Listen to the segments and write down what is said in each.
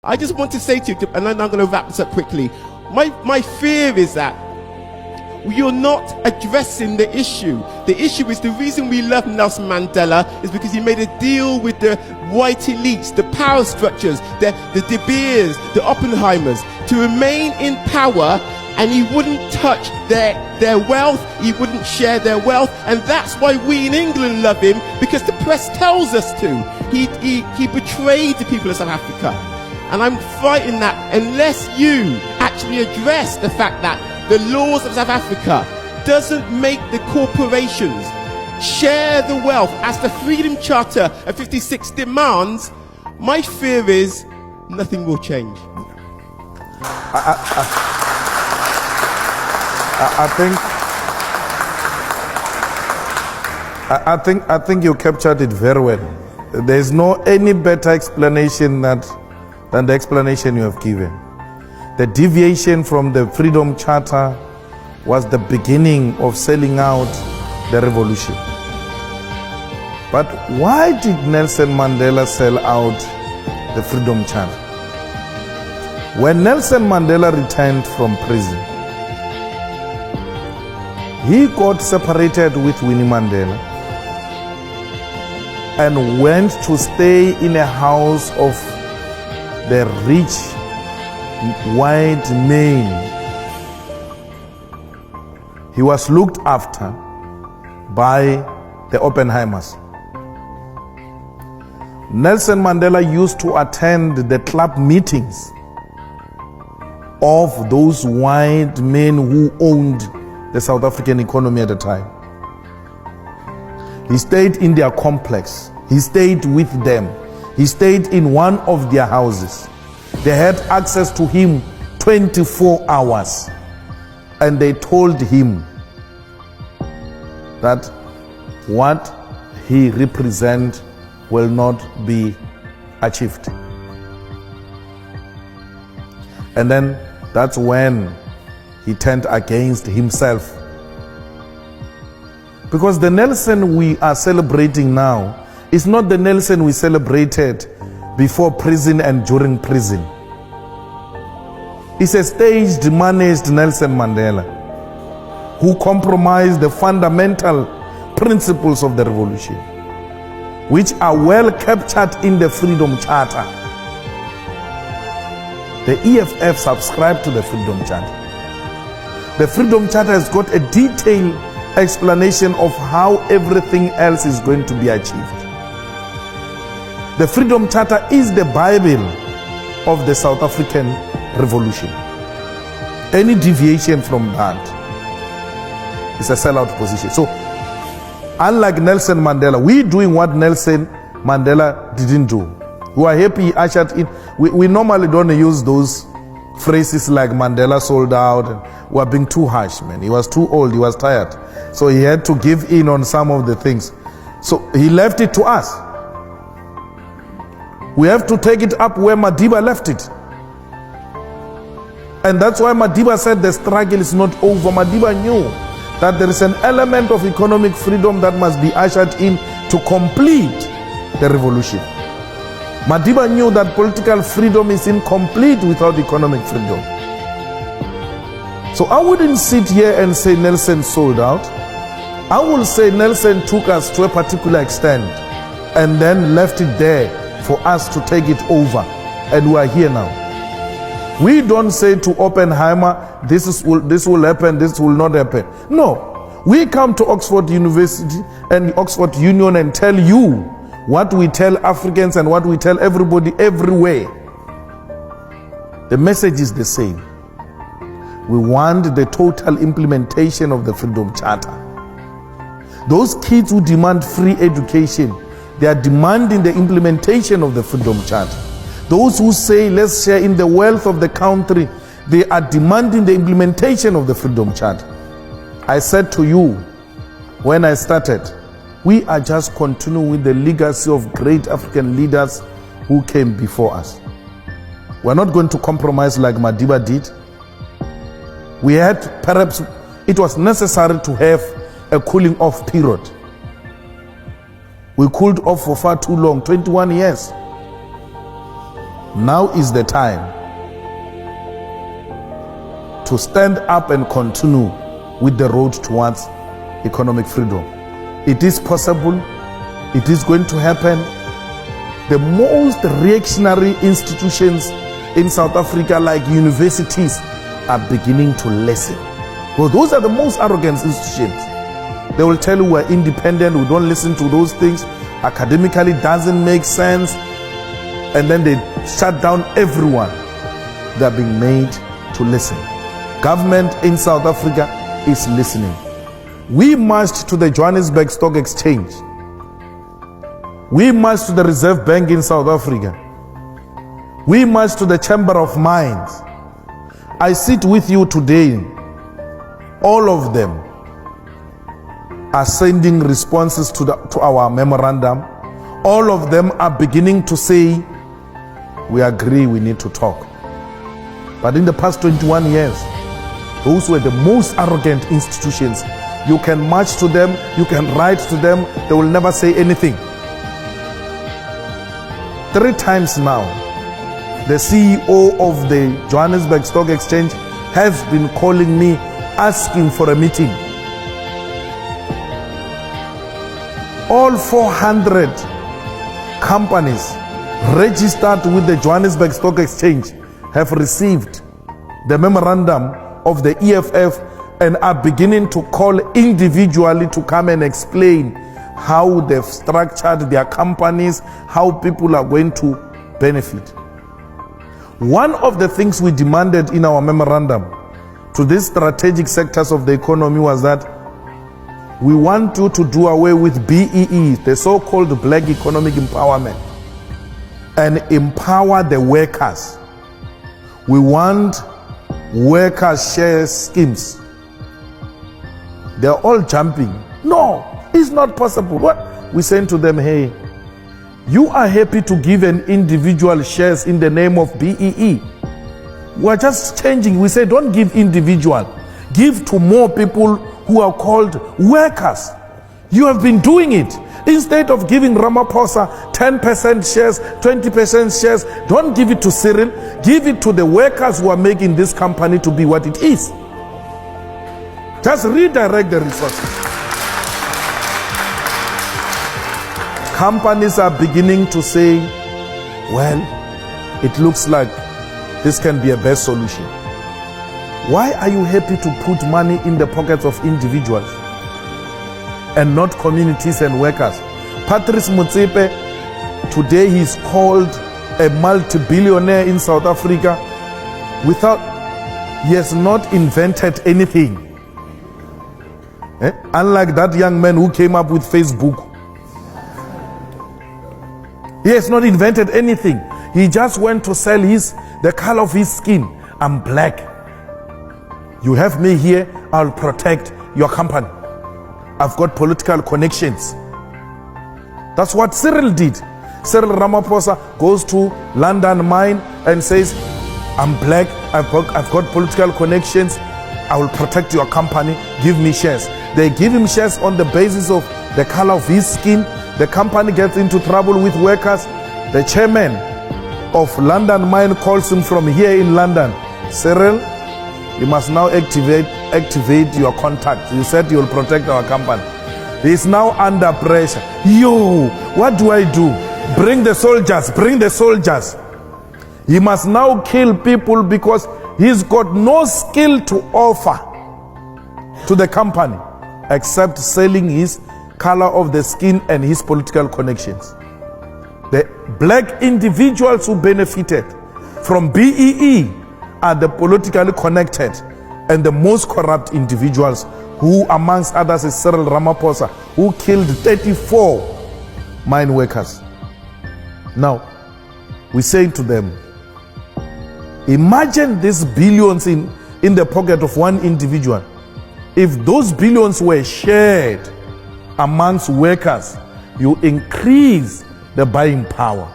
I just want to say to you, and then I'm going to wrap this up quickly. My fear is that you're not addressing the issue. The issue is the reason we love Nelson Mandela is because he made a deal with the white elites, the power structures, the De Beers, the Oppenheimers, to remain in power, and he wouldn't touch their wealth, he wouldn't share their wealth, and that's why we in England love him, because the press tells us to. He betrayed the people of South Africa. And I'm frightened that unless you actually address the fact that the laws of South Africa doesn't make the corporations share the wealth as the Freedom Charter of 56 demands, my fear is nothing will change. I think you captured it very well. There is no any better explanation than the explanation you have given. The deviation from the Freedom Charter was the beginning of selling out the revolution. But why did Nelson Mandela sell out the Freedom Charter? When Nelson Mandela returned from prison, he got separated with Winnie Mandela and went to stay in a house of the rich white men. He was looked after by the Oppenheimers. Nelson Mandela used to attend the club meetings of those white men who owned the South African economy at the time. He stayed in their complex. He stayed with them. He stayed in one of their houses. They had access to him 24 hours. And they told him that what he represents will not be achieved. And then that's when he turned against himself. Because the Nelson we are celebrating now is not the Nelson we celebrated before prison and during prison. It's a staged, managed Nelson Mandela who compromised the fundamental principles of the revolution, which are well captured in the Freedom Charter. The EFF subscribed to the Freedom Charter. The Freedom Charter has got a detailed explanation of how everything else is going to be achieved. The Freedom Charter is the Bible of the South African Revolution. Any deviation from that is a sellout position. So, unlike Nelson Mandela, we're doing what Nelson Mandela didn't do. We are happy he ushered in. We normally don't use those phrases like Mandela sold out. And we are being too harsh, man. He was too old, he was tired. So he had to give in on some of the things. So he left it to us. We have to take it up where Madiba left it. And that's why Madiba said the struggle is not over. Madiba knew that there is an element of economic freedom that must be ushered in to complete the revolution. Madiba knew that political freedom is incomplete without economic freedom. So I wouldn't sit here and say Nelson sold out. I will say Nelson took us to a particular extent and then left it there for us to take it over. And we are here now. We don't say to Oppenheimer, this will happen, this will not happen. No. We come to Oxford University and Oxford Union and tell you what we tell Africans and what we tell everybody everywhere. The message is the same. We want the total implementation of the Freedom Charter. Those kids who demand free education, they are demanding the implementation of the Freedom Charter. Those who say let's share in the wealth of the country, they are demanding the implementation of the Freedom Charter. I said to you when I started, we are just continuing with the legacy of great African leaders who came before us. We're not going to compromise like Madiba did. We had, perhaps it was necessary to have a cooling off period. We cooled off for far too long, 21 years. Now is the time to stand up and continue with the road towards economic freedom. It is possible. It is going to happen. The most reactionary institutions in South Africa, like universities, are beginning to listen. Well, those are the most arrogant institutions. They will tell you we're independent, we don't listen to those things, academically doesn't make sense, and then they shut down everyone. They are being made to listen. Government in South Africa is listening. We marched to the Johannesburg Stock Exchange. We marched to the Reserve Bank in South Africa. We marched to the Chamber of Mines. I sit with you today. All of them are sending responses to our memorandum. All of them are beginning to say, we agree, we need to talk. But in the past 21 years, those were the most arrogant institutions. You can march to them, you can write to them, they will never say anything. 3 times now, the CEO of the Johannesburg Stock Exchange has been calling me, asking for a meeting. All 400 companies registered with the Johannesburg Stock Exchange have received the memorandum of the EFF and are beginning to call individually to come and explain how they've structured their companies, how people are going to benefit. One of the things we demanded in our memorandum to these strategic sectors of the economy was that we want you to do away with BEE, the so-called Black Economic Empowerment, and empower the workers. We want worker share schemes. They're all jumping. No, it's not possible. What? We saying to them, hey, you are happy to give an individual shares in the name of BEE. We're just changing. We say don't give individual. Give to more people who are called workers. You have been doing it. Instead of giving Ramaphosa 10% shares, 20% shares, don't give it to Cyril. Give it to the workers who are making this company to be what it is. Just redirect the resources. Companies are beginning to say, well, it looks like this can be a best solution. Why are you happy to put money in the pockets of individuals and not communities and workers? Patrice Motsepe, today he's called a multi-billionaire in South Africa he has not invented anything. Unlike that young man who came up with Facebook. He has not invented anything. He just went to sell the color of his skin. I'm black. You have me here, I'll protect your company. I've got political connections. That's what Cyril did. Cyril Ramaphosa goes to London Mine and says, I'm black, I've got political connections, I will protect your company, give me shares. They give him shares on the basis of the color of his skin. The company gets into trouble with workers. The chairman of London Mine calls him from here in London. Cyril, you must now activate your contact. You said you will protect our company. He is now under pressure. Yo, what do I do? Bring the soldiers, bring the soldiers. He must now kill people because he's got no skill to offer to the company except selling his color of the skin and his political connections. The black individuals who benefited from BEE are the politically connected and the most corrupt individuals, who amongst others is Cyril Ramaphosa, who killed 34 mine workers. Now, we say to them, imagine these billions in the pocket of one individual. If those billions were shared amongst workers, you increase the buying power.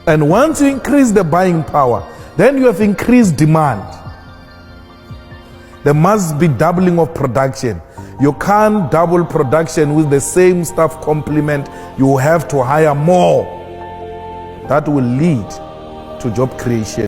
And once you increase the buying power, then you have increased demand. There must be doubling of production. You can't double production with the same staff complement. You have to hire more. That will lead to job creation.